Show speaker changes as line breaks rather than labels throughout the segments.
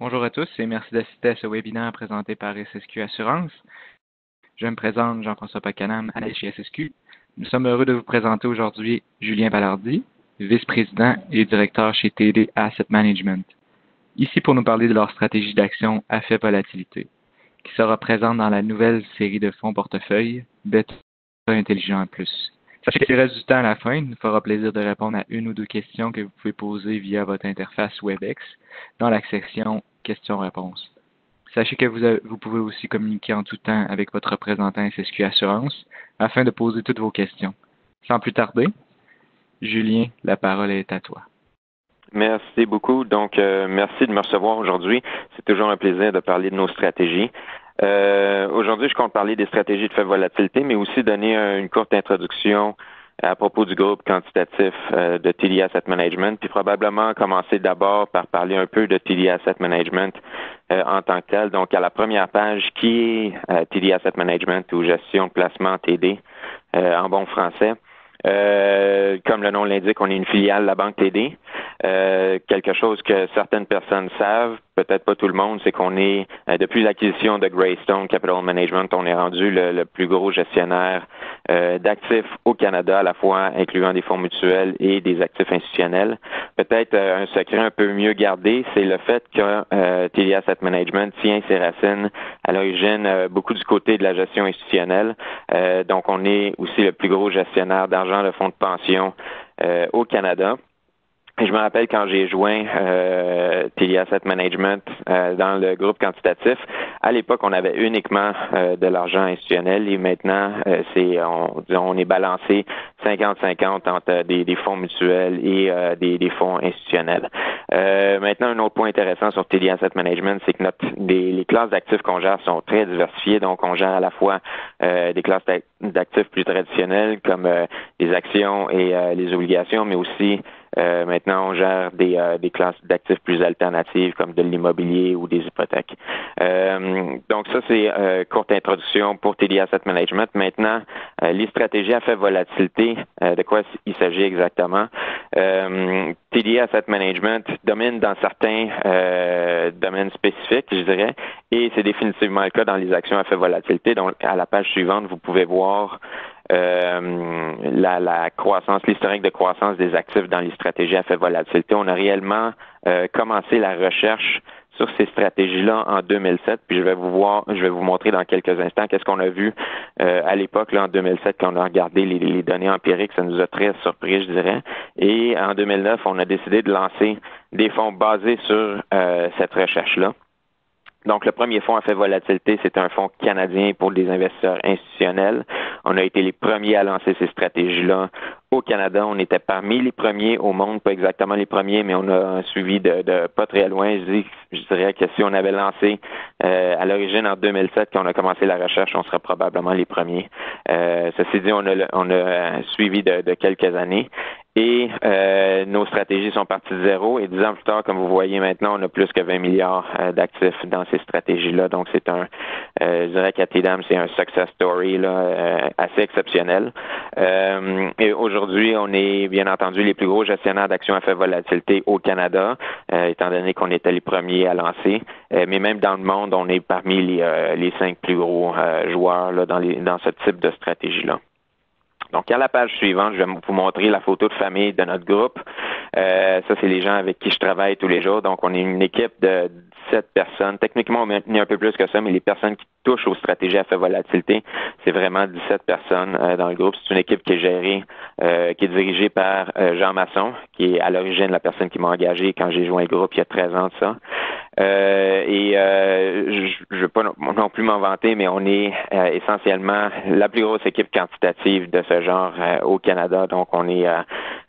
Bonjour à tous et merci d'assister à ce webinaire présenté par SSQ Assurance. Je me présente Jean-François Pacanam, analyste chez SSQ. Nous sommes heureux de vous présenter aujourd'hui Julien Ballardy, vice-président et directeur chez TD Asset Management, ici pour nous parler de leur stratégie d'action à faible volatilité, qui sera présente dans la nouvelle série de fonds portefeuille Beta Intelligent Plus. Sachez qu'il reste du temps à la fin. Il nous fera plaisir de répondre à une ou deux questions que vous pouvez poser via votre interface WebEx dans la section questions-réponses. Sachez que vous pouvez aussi communiquer en tout temps avec votre représentant SSQ Assurance afin de poser toutes vos questions. Sans plus tarder, Julien, la parole est à toi.
Merci beaucoup. Donc, merci de me recevoir aujourd'hui. C'est toujours un plaisir de parler de nos stratégies. Aujourd'hui, je compte parler des stratégies de faible volatilité, mais aussi donner une courte introduction à propos du groupe quantitatif de TD Asset Management, puis probablement commencer d'abord par parler un peu de TD Asset Management en tant que tel. Donc, à la première page, qui est TD Asset Management ou gestion de placement TD en bon français? Comme le nom l'indique, on est une filiale de la banque TD. Quelque chose que certaines personnes savent, peut-être pas tout le monde, c'est qu'on est, depuis l'acquisition de Greystone Capital Management, on est rendu le plus gros gestionnaire d'actifs au Canada, à la fois incluant des fonds mutuels et des actifs institutionnels. Peut-être un secret un peu mieux gardé, c'est le fait que TD Asset Management tient ses racines à l'origine beaucoup du côté de la gestion institutionnelle. Donc, on est aussi le plus gros gestionnaire d'argent de fonds de pension au Canada. Et je me rappelle quand j'ai joint TD Asset Management dans le groupe quantitatif, à l'époque, on avait uniquement de l'argent institutionnel et maintenant, on est balancé 50-50 entre des fonds mutuels et des fonds institutionnels. Maintenant, un autre point intéressant sur TD Asset Management, c'est que les classes d'actifs qu'on gère sont très diversifiées. Donc, on gère à la fois des classes d'actifs plus traditionnelles comme les actions et les obligations, mais aussi maintenant, on gère des classes d'actifs plus alternatives comme de l'immobilier ou des hypothèques. Donc, ça, c'est courte introduction pour TD Asset Management. Maintenant, les stratégies à faible volatilité, de quoi il s'agit exactement? TD Asset Management domine dans certains domaines spécifiques, je dirais, et c'est définitivement le cas dans les actions à faible volatilité. Donc, à la page suivante, vous pouvez voir la croissance, l'historique de croissance des actifs dans les stratégies à faible volatilité. On a réellement commencé la recherche sur ces stratégies-là en 2007, puis je vais vous montrer dans quelques instants qu'est-ce qu'on a vu à l'époque, là, en 2007, quand on a regardé les données empiriques, ça nous a très surpris, je dirais. Et en 2009, on a décidé de lancer des fonds basés sur cette recherche-là. Donc, le premier fonds à faible volatilité, c'est un fonds canadien pour des investisseurs institutionnels. On a été les premiers à lancer ces stratégies-là au Canada. On était parmi les premiers au monde, pas exactement les premiers, mais on a suivi de pas très loin. Je dirais que si on avait lancé à l'origine en 2007, quand on a commencé la recherche, on serait probablement les premiers. Ceci dit, on a suivi de quelques années. Et nos stratégies sont parties de zéro. Et 10 ans plus tard, comme vous voyez maintenant, on a plus que 20 milliards d'actifs dans ces stratégies-là. Donc, c'est je dirais qu'à TDAM, c'est un success story là, assez exceptionnel. Et aujourd'hui, on est bien entendu les plus gros gestionnaires d'actions à faible volatilité au Canada, étant donné qu'on était les premiers à lancer. Mais même dans le monde, on est parmi les 5 plus gros joueurs là, dans ce type de stratégie-là. Donc, à la page suivante, je vais vous montrer la photo de famille de notre groupe. Ça, c'est les gens avec qui je travaille tous les jours. Donc, on est une équipe de 17 personnes. Techniquement, on est un peu plus que ça, mais les personnes qui touchent aux stratégies à faible volatilité, c'est vraiment 17 personnes dans le groupe. C'est une équipe qui est gérée, qui est dirigée par Jean Masson, qui est à l'origine la personne qui m'a engagé quand j'ai joint le groupe il y a 13 ans de ça. Je ne veux pas non plus m'en vanter, mais on est essentiellement la plus grosse équipe quantitative de ce genre au Canada. Donc, on est,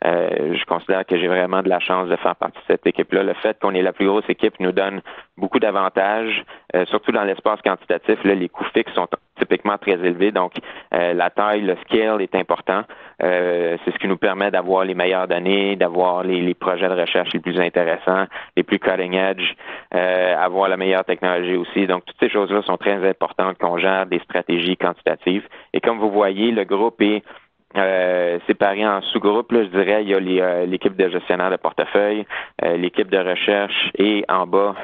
je considère que j'ai vraiment de la chance de faire partie de cette équipe-là. Le fait qu'on est la plus grosse équipe nous donne beaucoup d'avantages, surtout dans l'espace quantitatif. Là, les coûts fixes sont typiquement très élevés. Donc, la taille, le scale est important. C'est ce qui nous permet d'avoir les meilleures données, d'avoir les projets de recherche les plus intéressants, les plus cutting edge, avoir la meilleure technologie aussi. Donc, toutes ces choses-là sont très importantes qu'on gère des stratégies quantitatives. Et comme vous voyez, le groupe est séparés en sous-groupes, là, je dirais, il y a l'équipe de gestionnaire de portefeuille, l'équipe de recherche et en bas,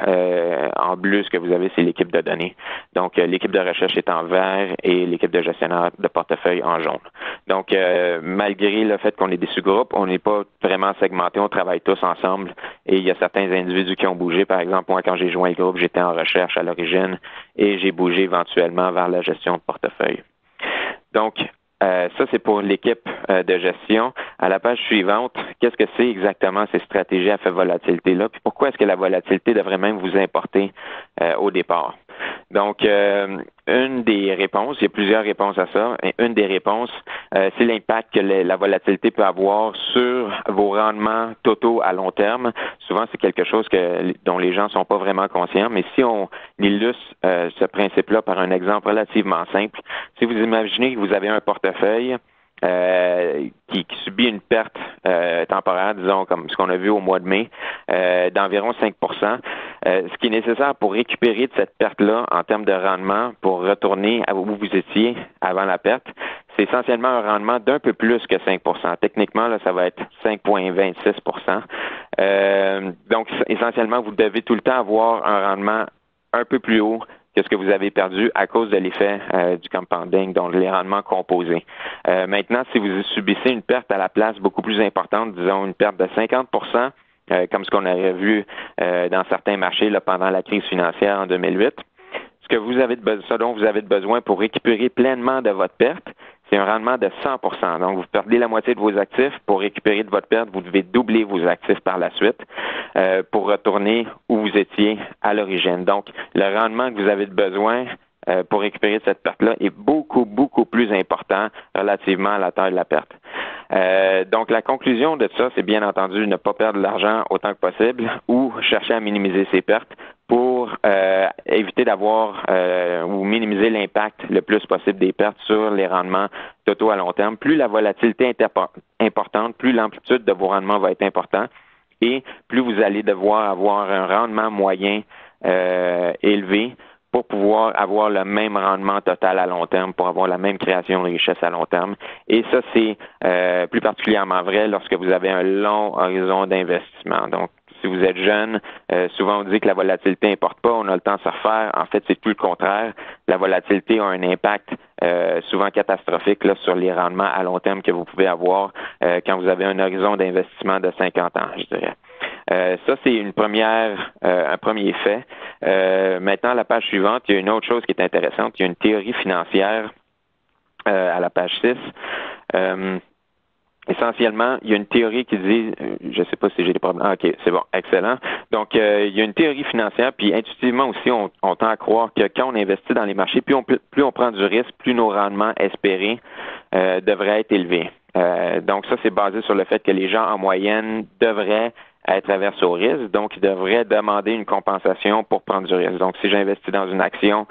en bleu, ce que vous avez, c'est l'équipe de données. Donc, l'équipe de recherche est en vert et l'équipe de gestionnaire de portefeuille en jaune. Donc, malgré le fait qu'on ait des sous-groupes, on n'est pas vraiment segmenté, on travaille tous ensemble et il y a certains individus qui ont bougé. Par exemple, moi, quand j'ai joint le groupe, j'étais en recherche à l'origine et j'ai bougé éventuellement vers la gestion de portefeuille. Donc, ça, c'est pour l'équipe de gestion. À la page suivante, qu'est-ce que c'est exactement ces stratégies à faible volatilité-là? Puis pourquoi est-ce que la volatilité devrait même vous importer au départ? Donc, une des réponses, il y a plusieurs réponses à ça, et une des réponses, c'est l'impact que la volatilité peut avoir sur vos rendements totaux à long terme. Souvent, c'est quelque chose dont les gens ne sont pas vraiment conscients, mais si on illustre ce principe-là par un exemple relativement simple, si vous imaginez que vous avez un portefeuille qui subit une perte temporaire, disons comme ce qu'on a vu au mois de mai, d'environ 5 ce qui est nécessaire pour récupérer de cette perte-là en termes de rendement pour retourner à où vous étiez avant la perte, c'est essentiellement un rendement d'un peu plus que 5 Techniquement, là, ça va être 5,26 donc, essentiellement, vous devez tout le temps avoir un rendement un peu plus haut que ce que vous avez perdu à cause de l'effet du compounding, donc les rendements composés. Maintenant, si vous subissez une perte à la place beaucoup plus importante, disons une perte de 50 comme ce qu'on aurait vu dans certains marchés là, pendant la crise financière en 2008, ce dont vous avez besoin pour récupérer pleinement de votre perte, c'est un rendement de 100 Donc, vous perdez la moitié de vos actifs. Pour récupérer de votre perte, vous devez doubler vos actifs par la suite pour retourner où vous étiez à l'origine. Donc, le rendement que vous avez besoin pour récupérer cette perte-là est beaucoup, beaucoup plus important relativement à la taille de la perte. Donc, la conclusion de ça, c'est bien entendu ne pas perdre de l'argent autant que possible ou chercher à minimiser ses pertes pour éviter d'avoir ou minimiser l'impact le plus possible des pertes sur les rendements totaux à long terme. Plus la volatilité est importante, plus l'amplitude de vos rendements va être importante et plus vous allez devoir avoir un rendement moyen élevé pour pouvoir avoir le même rendement total à long terme, pour avoir la même création de richesse à long terme. Et ça, c'est plus particulièrement vrai lorsque vous avez un long horizon d'investissement. Donc, si vous êtes jeune, souvent on dit que la volatilité n'importe pas, on a le temps de se refaire. En fait, c'est tout le contraire. La volatilité a un impact souvent catastrophique là, sur les rendements à long terme que vous pouvez avoir quand vous avez un horizon d'investissement de 50 ans, je dirais. Ça, c'est un premier fait. Maintenant, à la page suivante, il y a une autre chose qui est intéressante. Il y a une théorie financière à la page 6. Essentiellement, il y a une théorie qui dit, je ne sais pas si j'ai des problèmes. Ah, OK, c'est bon, excellent. Donc, il y a une théorie financière, puis intuitivement aussi, on tend à croire que quand on investit dans les marchés, plus on prend du risque, plus nos rendements espérés devraient être élevés. Donc, ça, c'est basé sur le fait que les gens, en moyenne, devraient être averses au risque, donc ils devraient demander une compensation pour prendre du risque. Donc, si j'investis dans une action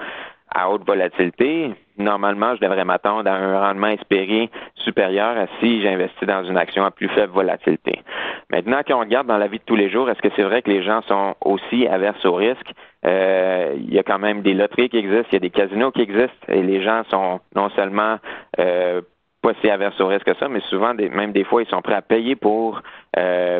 à haute volatilité, normalement, je devrais m'attendre à un rendement espéré supérieur à si j'investis dans une action à plus faible volatilité. Maintenant, quand on regarde dans la vie de tous les jours, est-ce que c'est vrai que les gens sont aussi averses au risque? Il y a quand même des loteries qui existent, il y a des casinos qui existent, et les gens sont non seulement pas si averses au risque que ça, mais souvent, même des fois, ils sont prêts à payer pour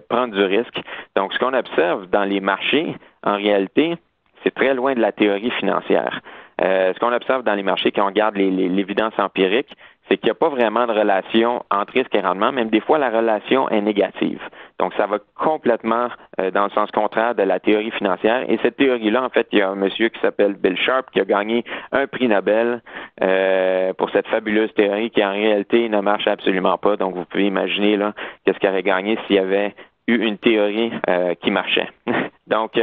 prendre du risque. Donc, ce qu'on observe dans les marchés, en réalité, c'est très loin de la théorie financière. Ce qu'on observe dans les marchés, quand on regarde l'évidence empirique, c'est qu'il n'y a pas vraiment de relation entre risque et rendement. Même des fois, la relation est négative. Donc, ça va complètement dans le sens contraire de la théorie financière. Et cette théorie-là, en fait, il y a un monsieur qui s'appelle Bill Sharp qui a gagné un prix Nobel pour cette fabuleuse théorie qui, en réalité, ne marche absolument pas. Donc, vous pouvez imaginer là qu'est-ce qu'il aurait gagné s'il y avait eu une théorie qui marchait. Donc,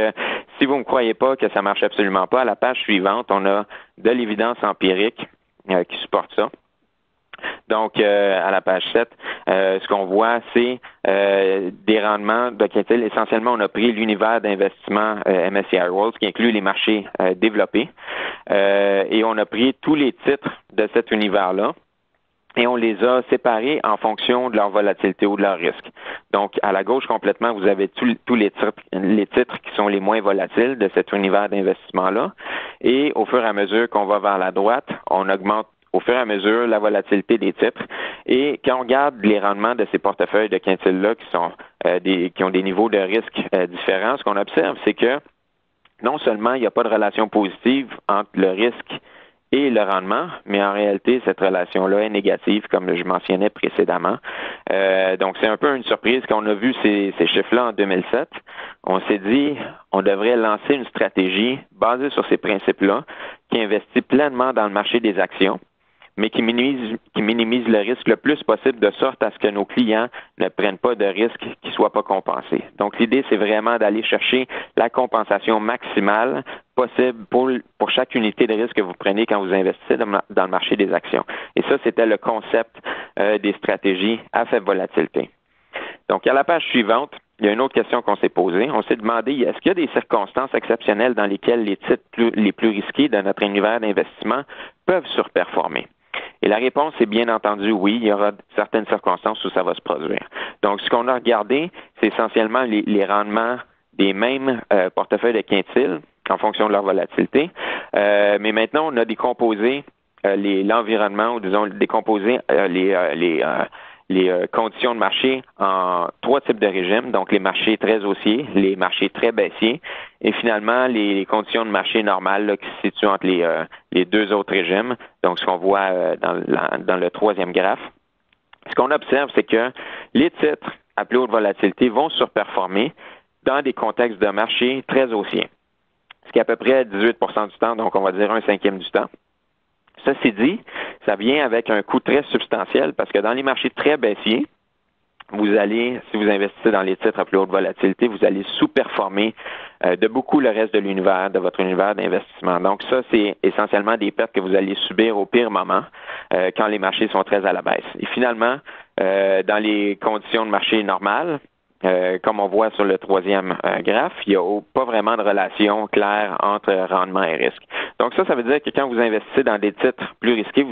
si vous ne me croyez pas que ça marche absolument pas, à la page suivante, on a de l'évidence empirique qui supporte ça. Donc, à la page 7, ce qu'on voit, c'est des rendements de quintil. Essentiellement, on a pris l'univers d'investissement MSCI World, qui inclut les marchés développés, et on a pris tous les titres de cet univers-là, et on les a séparés en fonction de leur volatilité ou de leur risque. Donc, à la gauche, complètement, vous avez tous les titres qui sont les moins volatiles de cet univers d'investissement-là. Et au fur et à mesure qu'on va vers la droite, on augmente au fur et à mesure la volatilité des titres. Et quand on regarde les rendements de ces portefeuilles de quintiles-là qui ont des niveaux de risque différents, ce qu'on observe, c'est que non seulement il n'y a pas de relation positive entre le risque et le rendement, mais en réalité, cette relation-là est négative, comme je mentionnais précédemment. Donc, c'est un peu une surprise quand on a vu ces chiffres-là en 2007. On s'est dit, on devrait lancer une stratégie basée sur ces principes-là, qui investit pleinement dans le marché des actions, mais qui minimise le risque le plus possible de sorte à ce que nos clients ne prennent pas de risques qui ne soient pas compensés. Donc, l'idée, c'est vraiment d'aller chercher la compensation maximale possible pour chaque unité de risque que vous prenez quand vous investissez dans le marché des actions. Et ça, c'était le concept des stratégies à faible volatilité. Donc, à la page suivante, il y a une autre question qu'on s'est posée. On s'est demandé, est-ce qu'il y a des circonstances exceptionnelles dans lesquelles les titres les plus risqués de notre univers d'investissement peuvent surperformer? Et la réponse est bien entendu oui, il y aura certaines circonstances où ça va se produire. Donc, ce qu'on a regardé, c'est essentiellement les rendements des mêmes portefeuilles de quintiles en fonction de leur volatilité. Mais maintenant, on a décomposé l'environnement, ou disons décomposé les conditions de marché en 3 types de régimes, donc les marchés très haussiers, les marchés très baissiers, et finalement les conditions de marché normales là, qui se situent entre les 2 autres régimes, donc ce qu'on voit dans le 3e graphe. Ce qu'on observe, c'est que les titres à plus haute volatilité vont surperformer dans des contextes de marché très haussiers, ce qui est à peu près 18% du temps, donc on va dire 1/5 du temps. Ceci dit, ça vient avec un coût très substantiel parce que dans les marchés très baissiers, vous allez, si vous investissez dans les titres à plus haute volatilité, vous allez sous-performer de beaucoup le reste de votre univers d'investissement. Donc ça, c'est essentiellement des pertes que vous allez subir au pire moment quand les marchés sont très à la baisse. Et finalement, dans les conditions de marché normales, comme on voit sur le 3e graphe, il n'y a pas vraiment de relation claire entre rendement et risque. Donc ça veut dire que quand vous investissez dans des titres plus risqués,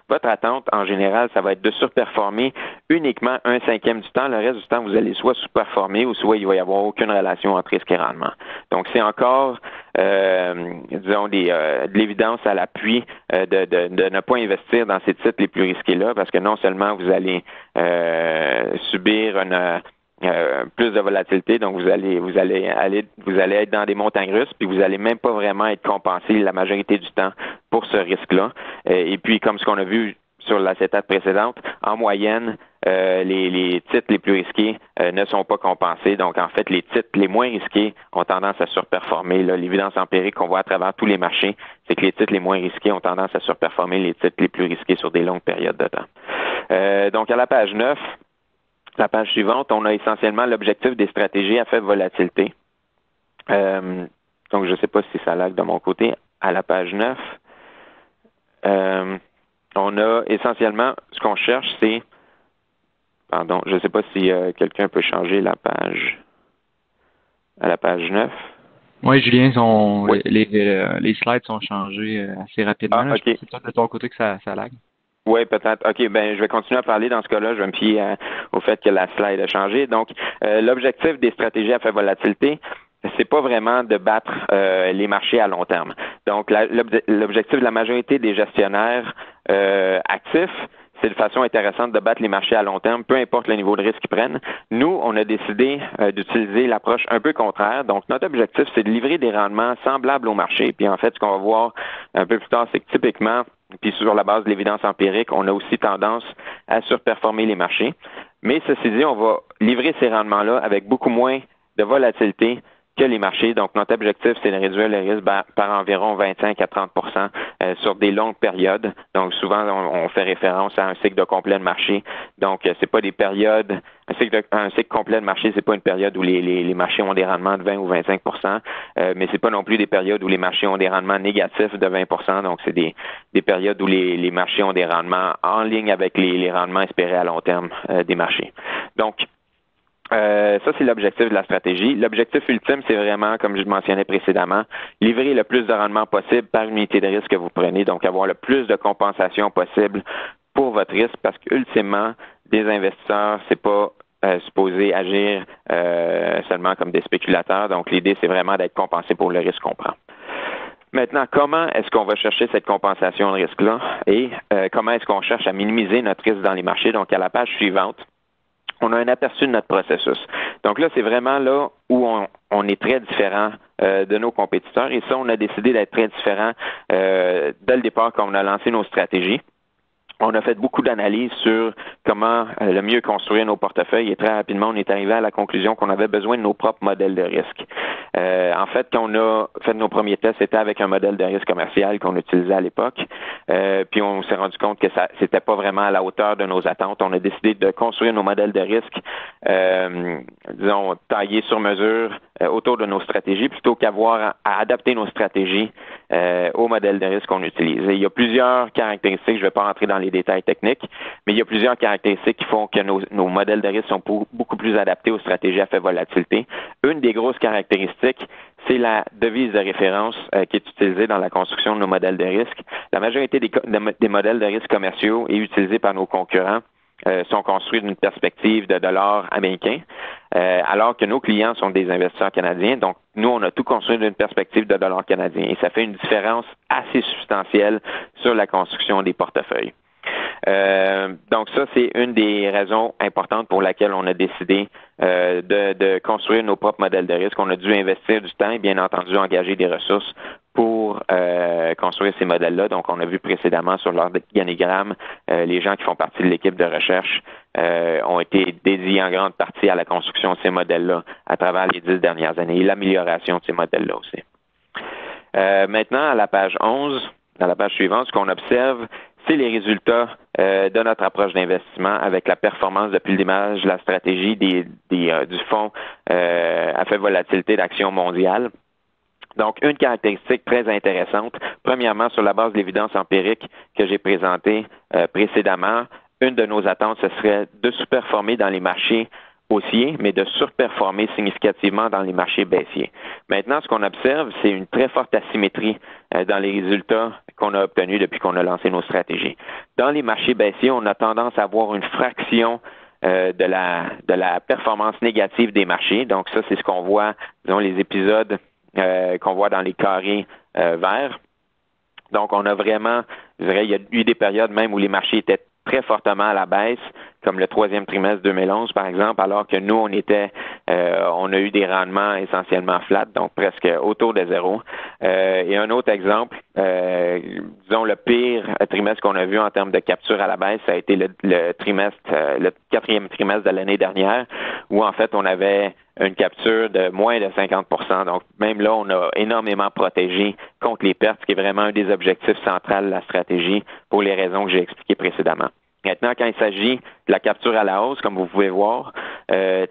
votre attente en général, ça va être de surperformer uniquement 1/5 du temps. Le reste du temps, vous allez soit sous-performer ou soit il va y avoir aucune relation entre risque et rendement. Donc c'est encore, disons, de l'évidence à l'appui de ne pas investir dans ces titres les plus risqués-là, parce que non seulement vous allez subir plus de volatilité, donc vous allez être dans des montagnes russes, puis vous allez même pas vraiment être compensé la majorité du temps pour ce risque-là. Et puis, comme ce qu'on a vu sur l'acétate précédente, en moyenne, les titres les plus risqués ne sont pas compensés. Donc, en fait, les titres les moins risqués ont tendance à surperformer. Là, l'évidence empirique qu'on voit à travers tous les marchés, c'est que les titres les moins risqués ont tendance à surperformer les titres les plus risqués sur des longues périodes de temps. Donc, à la page 9, la page suivante, on a essentiellement l'objectif des stratégies à faible volatilité. Donc, je ne sais pas si ça lag de mon côté. À la page 9, on a essentiellement, ce qu'on cherche, c'est... Pardon, je ne sais pas si quelqu'un peut changer la page à la page 9.
Oui, Julien,
Oui.
les slides sont changés assez rapidement.
Ah, OK.
Je pense que c'est peut-être de ton côté que ça lag.
Oui, peut-être. OK, je vais continuer à parler. Dans ce cas-là, je vais me fier au fait que la slide a changé. Donc, l'objectif des stratégies à faible volatilité, c'est pas vraiment de battre les marchés à long terme. Donc, l'objectif de la majorité des gestionnaires actifs, c'est de façon intéressante de battre les marchés à long terme, peu importe le niveau de risque qu'ils prennent. Nous, on a décidé d'utiliser l'approche un peu contraire. Donc, notre objectif, c'est de livrer des rendements semblables au marché. Puis, en fait, ce qu'on va voir un peu plus tard, c'est que typiquement, puis sur la base de l'évidence empirique, on a aussi tendance à surperformer les marchés. Mais ceci dit, on va livrer ces rendements-là avec beaucoup moins de volatilité que les marchés. Donc, notre objectif, c'est de réduire le risque par environ 25 à 30 sur des longues périodes. Donc, souvent, on fait référence à un cycle de complet de marché. Donc, c'est pas des périodes. Un cycle complet de marché, c'est pas une période où les marchés ont des rendements de 20 ou 25 mais c'est pas non plus des périodes où les marchés ont des rendements négatifs de 20 Donc, c'est des périodes où les marchés ont des rendements en ligne avec les rendements espérés à long terme des marchés. Donc, ça, c'est l'objectif de la stratégie. L'objectif ultime, c'est vraiment, comme je le mentionnais précédemment, livrer le plus de rendement possible par unité de risque que vous prenez, donc avoir le plus de compensation possible pour votre risque, parce qu'ultimement, des investisseurs, c'est pas supposé agir seulement comme des spéculateurs. Donc, l'idée, c'est vraiment d'être compensé pour le risque qu'on prend. Maintenant, comment est-ce qu'on va chercher cette compensation de risque-là et comment est-ce qu'on cherche à minimiser notre risque dans les marchés? Donc, à la page suivante, on a un aperçu de notre processus. Donc là, c'est vraiment là où on est très différent de nos compétiteurs. Et ça, on a décidé d'être très différent dès le départ quand on a lancé nos stratégies. On a fait beaucoup d'analyses sur comment le mieux construire nos portefeuilles et très rapidement, on est arrivé à la conclusion qu'on avait besoin de nos propres modèles de risque. En fait, quand on a fait nos premiers tests, c'était avec un modèle de risque commercial qu'on utilisait à l'époque. Puis on s'est rendu compte que ça c'était pas vraiment à la hauteur de nos attentes. On a décidé de construire nos modèles de risque, disons, taillés sur mesure autour de nos stratégies, plutôt qu'avoir à adapter nos stratégies au modèle de risque qu'on utilise. Et il y a plusieurs caractéristiques, je ne vais pas rentrer dans les détails techniques, mais il y a plusieurs caractéristiques qui font que nos modèles de risque sont beaucoup plus adaptés aux stratégies à faible volatilité. Une des grosses caractéristiques, c'est la devise de référence qui est utilisée dans la construction de nos modèles de risque. La majorité des modèles de risque commerciaux et utilisés par nos concurrents sont construits d'une perspective de dollar américain, alors que nos clients sont des investisseurs canadiens. Donc, nous, on a tout construit d'une perspective de dollar canadien. Et ça fait une différence assez substantielle sur la construction des portefeuilles. Donc ça, c'est une des raisons importantes pour laquelle on a décidé de construire nos propres modèles de risque. On a dû investir du temps et bien entendu engager des ressources pour construire ces modèles-là. Donc, on a vu précédemment sur l'organigramme, les gens qui font partie de l'équipe de recherche ont été dédiés en grande partie à la construction de ces modèles-là à travers les 10 dernières années et l'amélioration de ces modèles-là aussi. Maintenant, à la page 11, à la page suivante, ce qu'on observe, c'est les résultats de notre approche d'investissement avec la performance depuis le démarrage de la stratégie du fonds à faible volatilité d'Action mondiale. Donc, une caractéristique très intéressante, premièrement, sur la base de l'évidence empirique que j'ai présentée précédemment, une de nos attentes, ce serait de sous-performer dans les marchés haussiers, mais de surperformer significativement dans les marchés baissiers. Maintenant, ce qu'on observe, c'est une très forte asymétrie dans les résultats qu'on a obtenus depuis qu'on a lancé nos stratégies. Dans les marchés baissiers, on a tendance à avoir une fraction de la performance négative des marchés. Donc ça, c'est ce qu'on voit, disons, les épisodes qu'on voit dans les carrés verts. Donc, on a vraiment, je dirais, il y a eu des périodes même où les marchés étaient très fortement à la baisse, comme le troisième trimestre 2011, par exemple, alors que nous, on a eu des rendements essentiellement flats, donc presque autour de zéro. Et un autre exemple, disons, le pire trimestre qu'on a vu en termes de capture à la baisse, ça a été le quatrième trimestre de l'année dernière, où en fait, on avait une capture de moins de 50%. Donc, même là, on a énormément protégé contre les pertes, ce qui est vraiment un des objectifs centraux de la stratégie pour les raisons que j'ai expliquées précédemment. Maintenant, quand il s'agit de la capture à la hausse, comme vous pouvez voir,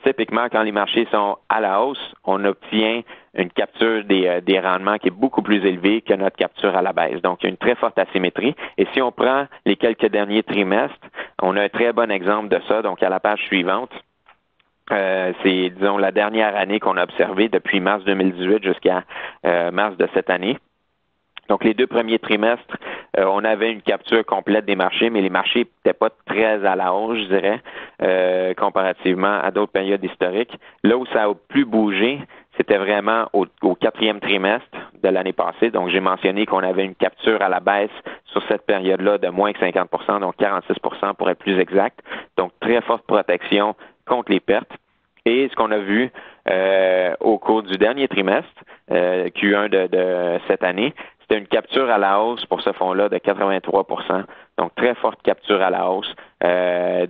typiquement, quand les marchés sont à la hausse, on obtient une capture des rendements qui est beaucoup plus élevée que notre capture à la baisse. Donc, il y a une très forte asymétrie. Et si on prend les quelques derniers trimestres, on a un très bon exemple de ça. Donc, à la page suivante, c'est, disons, la dernière année qu'on a observé depuis mars 2018 jusqu'à mars de cette année. Donc, les deux premiers trimestres, on avait une capture complète des marchés, mais les marchés n'étaient pas très à la hausse, je dirais, comparativement à d'autres périodes historiques. Là où ça a plus bougé, c'était vraiment au quatrième trimestre de l'année passée. Donc, j'ai mentionné qu'on avait une capture à la baisse sur cette période-là de moins que 50%, donc 46% pour être plus exact. Donc, très forte protection contre les pertes. Et ce qu'on a vu au cours du dernier trimestre, Q1 de cette année, c'était une capture à la hausse pour ce fonds-là de 83%. Donc, très forte capture à la hausse.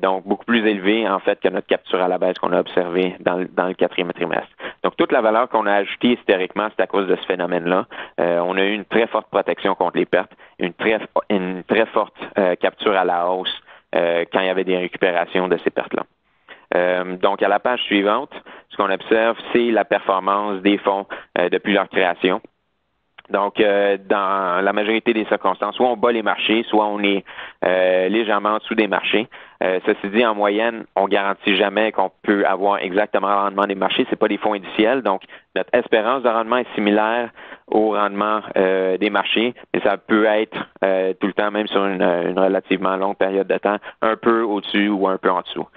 Donc, beaucoup plus élevée, en fait, que notre capture à la baisse qu'on a observée dans le quatrième trimestre. Donc, toute la valeur qu'on a ajoutée historiquement, c'est à cause de ce phénomène-là. On a eu une très forte protection contre les pertes, une très forte capture à la hausse quand il y avait des récupérations de ces pertes-là. Donc, à la page suivante, ce qu'on observe, c'est la performance des fonds depuis leur création. Donc, dans la majorité des circonstances, soit on bat les marchés, soit on est légèrement en dessous des marchés. Ceci dit, en moyenne, on garantit jamais qu'on peut avoir exactement le rendement des marchés. C'est pas des fonds indiciels, donc notre espérance de rendement est similaire au rendement des marchés, mais ça peut être tout le temps, même sur une relativement longue période de temps, un peu au-dessus ou un peu en dessous.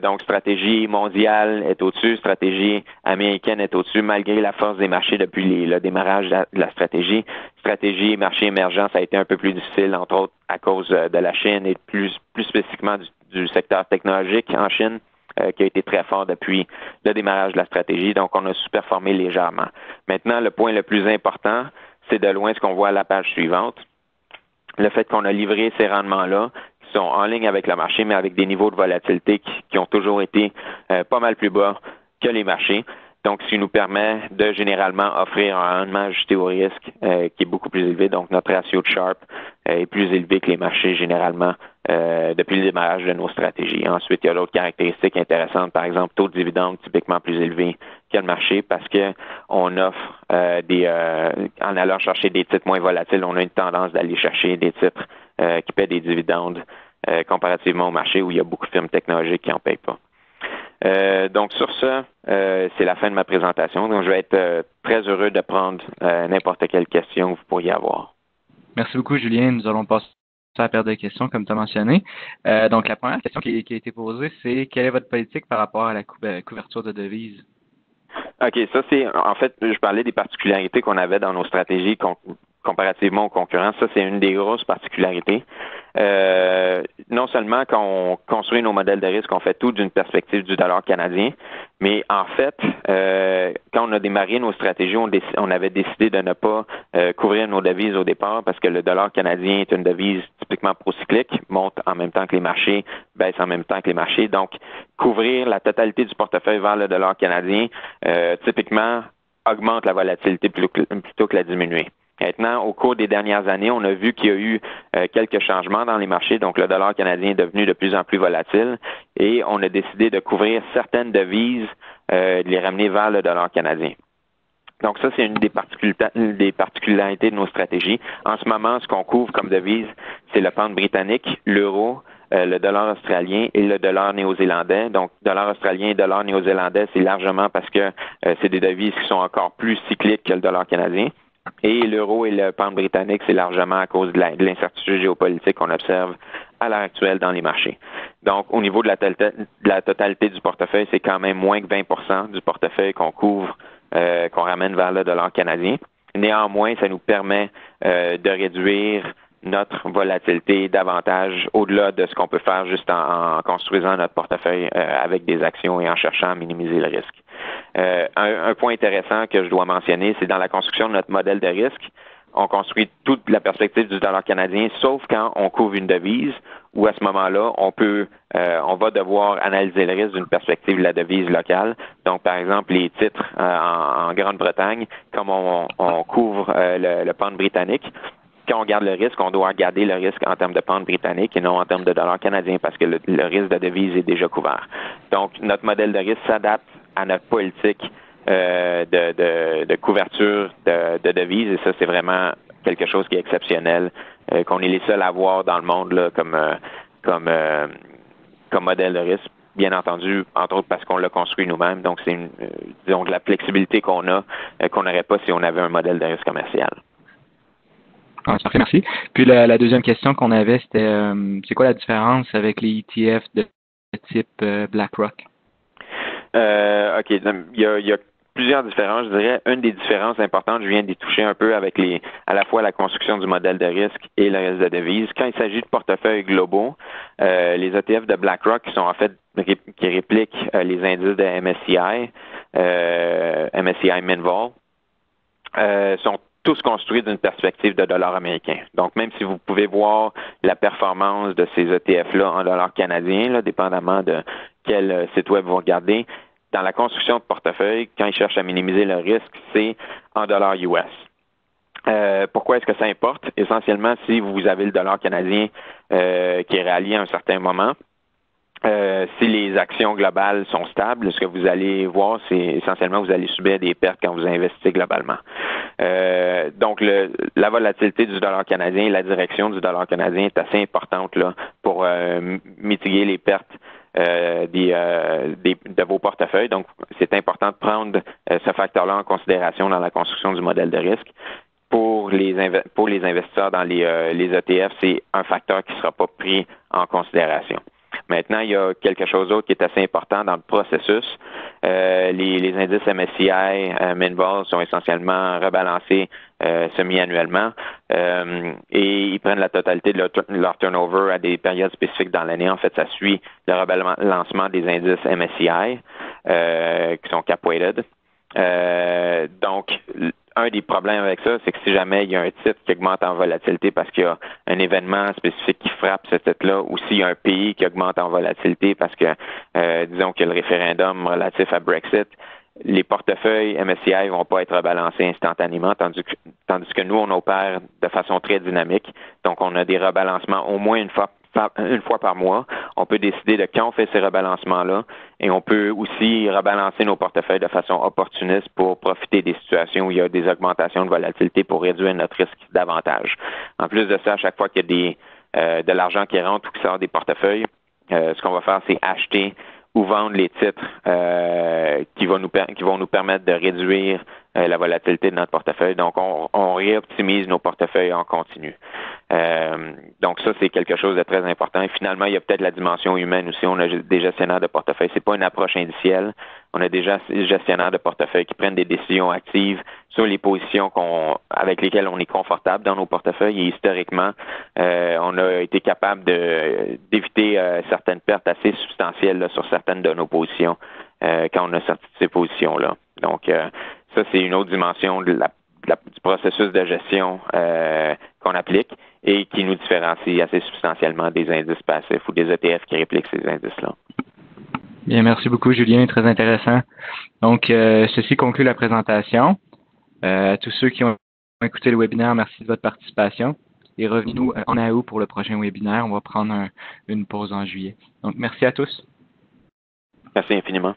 Donc, stratégie mondiale est au-dessus, stratégie américaine est au-dessus, malgré la force des marchés depuis le démarrage de la stratégie. Stratégie marché émergent, ça a été un peu plus difficile, entre autres à cause de la Chine et plus spécifiquement du secteur technologique en Chine, qui a été très fort depuis le démarrage de la stratégie. Donc, on a sous-performé légèrement. Maintenant, le point le plus important, c'est de loin ce qu'on voit à la page suivante. Le fait qu'on a livré ces rendements-là, qui sont en ligne avec le marché, mais avec des niveaux de volatilité qui ont toujours été pas mal plus bas que les marchés. Donc, ce qui nous permet de généralement offrir un rendement ajusté au risque qui est beaucoup plus élevé. Donc, notre ratio de Sharpe est plus élevé que les marchés généralement depuis le démarrage de nos stratégies. Ensuite, il y a d'autres caractéristiques intéressantes. Par exemple, taux de dividende typiquement plus élevé que le marché parce que on offre en allant chercher des titres moins volatiles, on a une tendance d'aller chercher des titres qui paient des dividendes comparativement au marché où il y a beaucoup de firmes technologiques qui n'en payent pas. Donc, sur ça, c'est la fin de ma présentation. Donc, je vais être très heureux de prendre n'importe quelle question que vous pourriez avoir.
Merci beaucoup, Julien. Nous allons passer à la paire de questions, comme tu as mentionné. Donc, la première question qui a été posée, c'est quelle est votre politique par rapport à la couverture de devises?
OK, ça, c'est, en fait, je parlais des particularités qu'on avait dans nos stratégies comparativement aux concurrents. Ça, c'est une des grosses particularités. Non seulement quand on construit nos modèles de risque, on fait tout d'une perspective du dollar canadien, mais en fait, quand on a démarré nos stratégies, on avait décidé de ne pas couvrir nos devises au départ parce que le dollar canadien est une devise typiquement procyclique, monte en même temps que les marchés, baisse en même temps que les marchés. Donc, couvrir la totalité du portefeuille vers le dollar canadien, typiquement, augmente la volatilité plutôt que la diminuer. Maintenant, au cours des dernières années, on a vu qu'il y a eu quelques changements dans les marchés, donc le dollar canadien est devenu de plus en plus volatile et on a décidé de couvrir certaines devises, de les ramener vers le dollar canadien. Donc ça, c'est une des particularités de nos stratégies. En ce moment, ce qu'on couvre comme devise, c'est le pound britannique, l'euro, le dollar australien et le dollar néo-zélandais. Donc, dollar australien et dollar néo-zélandais, c'est largement parce que c'est des devises qui sont encore plus cycliques que le dollar canadien. Et l'euro et le pound britannique, c'est largement à cause de l'incertitude géopolitique qu'on observe à l'heure actuelle dans les marchés. Donc, au niveau de la totalité du portefeuille, c'est quand même moins que 20% du portefeuille qu'on couvre, qu'on ramène vers le dollar canadien. Néanmoins, ça nous permet de réduire notre volatilité davantage au-delà de ce qu'on peut faire juste en construisant notre portefeuille avec des actions et en cherchant à minimiser le risque. Un point intéressant que je dois mentionner, c'est dans la construction de notre modèle de risque, on construit toute la perspective du dollar canadien, sauf quand on couvre une devise, où à ce moment-là, on va devoir analyser le risque d'une perspective de la devise locale. Donc, par exemple, les titres en Grande-Bretagne, comme on couvre le pound britannique, quand on regarde le risque, on doit regarder le risque en termes de pound britannique et non en termes de dollar canadien parce que le risque de devise est déjà couvert. Donc, notre modèle de risque s'adapte à notre politique de couverture de devises et ça, c'est vraiment quelque chose qui est exceptionnel, qu'on est les seuls à avoir dans le monde là, comme modèle de risque. Bien entendu, entre autres parce qu'on l'a construit nous-mêmes. Donc, c'est disons de la flexibilité qu'on a qu'on n'aurait pas si on avait un modèle de risque commercial.
Ah, parfait, merci. Puis la deuxième question qu'on avait, c'était c'est quoi la différence avec les ETF de type BlackRock?
OK. Il y a plusieurs différences. Je dirais une des différences importantes, je viens d'y toucher un peu avec à la fois la construction du modèle de risque et le risque de devise. Quand il s'agit de portefeuilles globaux, les ETF de BlackRock qui sont en fait qui répliquent les indices de MSCI, MSCI Minvol, sont tous construits d'une perspective de dollar américain. Donc, même si vous pouvez voir la performance de ces ETF-là en dollars canadiens, là, dépendamment de quel site web vous regardez, dans la construction de portefeuille, quand ils cherchent à minimiser le risque, c'est en dollars US. Pourquoi est-ce que ça importe? Essentiellement, si vous avez le dollar canadien qui est rallié à un certain moment, si les actions globales sont stables, ce que vous allez voir, c'est essentiellement vous allez subir des pertes quand vous investissez globalement. Donc, la volatilité du dollar canadien, la direction du dollar canadien est assez importante là pour mitiguer les pertes de vos portefeuilles. Donc, c'est important de prendre ce facteur-là en considération dans la construction du modèle de risque. Pour les investisseurs dans les ETF, c'est un facteur qui ne sera pas pris en considération. Maintenant, il y a quelque chose d'autre qui est assez important dans le processus. Les indices MSCI, MinVol sont essentiellement rebalancés semi-annuellement et ils prennent la totalité de leur turnover à des périodes spécifiques dans l'année. En fait, ça suit le rebalancement des indices MSCI qui sont cap-weighted. Donc, un des problèmes avec ça, c'est que si jamais il y a un titre qui augmente en volatilité parce qu'il y a un événement spécifique qui frappe ce titre-là, ou s'il y a un pays qui augmente en volatilité parce que, disons qu'il y a le référendum relatif à Brexit, les portefeuilles MSCI vont pas être rebalancés instantanément, tandis que nous, on opère de façon très dynamique. Donc, on a des rebalancements au moins une fois par mois. On peut décider de quand on fait ces rebalancements-là et on peut aussi rebalancer nos portefeuilles de façon opportuniste pour profiter des situations où il y a des augmentations de volatilité pour réduire notre risque davantage. En plus de ça, à chaque fois qu'il y a de l'argent qui rentre ou qui sort des portefeuilles, ce qu'on va faire, c'est acheter ou vendre les titres qui vont nous permettre de réduire la volatilité de notre portefeuille. Donc, on réoptimise nos portefeuilles en continu. Donc, ça, c'est quelque chose de très important. Et finalement, il y a peut-être la dimension humaine aussi. On a des gestionnaires de portefeuille. C'est pas une approche indicielle. On a déjà des gestionnaires de portefeuille qui prennent des décisions actives sur les positions avec lesquelles on est confortable dans nos portefeuilles. Et historiquement, on a été capable d'éviter certaines pertes assez substantielles là, sur certaines de nos positions quand on a sorti de ces positions-là. Donc, ça, c'est une autre dimension du processus de gestion qu'on applique et qui nous différencie assez substantiellement des indices passifs ou des ETF qui répliquent ces indices-là.
Bien, merci beaucoup, Julien. Très intéressant. Donc, ceci conclut la présentation. À tous ceux qui ont écouté le webinaire, merci de votre participation. Et revenez-nous en août pour le prochain webinaire. On va prendre une pause en juillet. Donc, merci à tous.
Merci infiniment.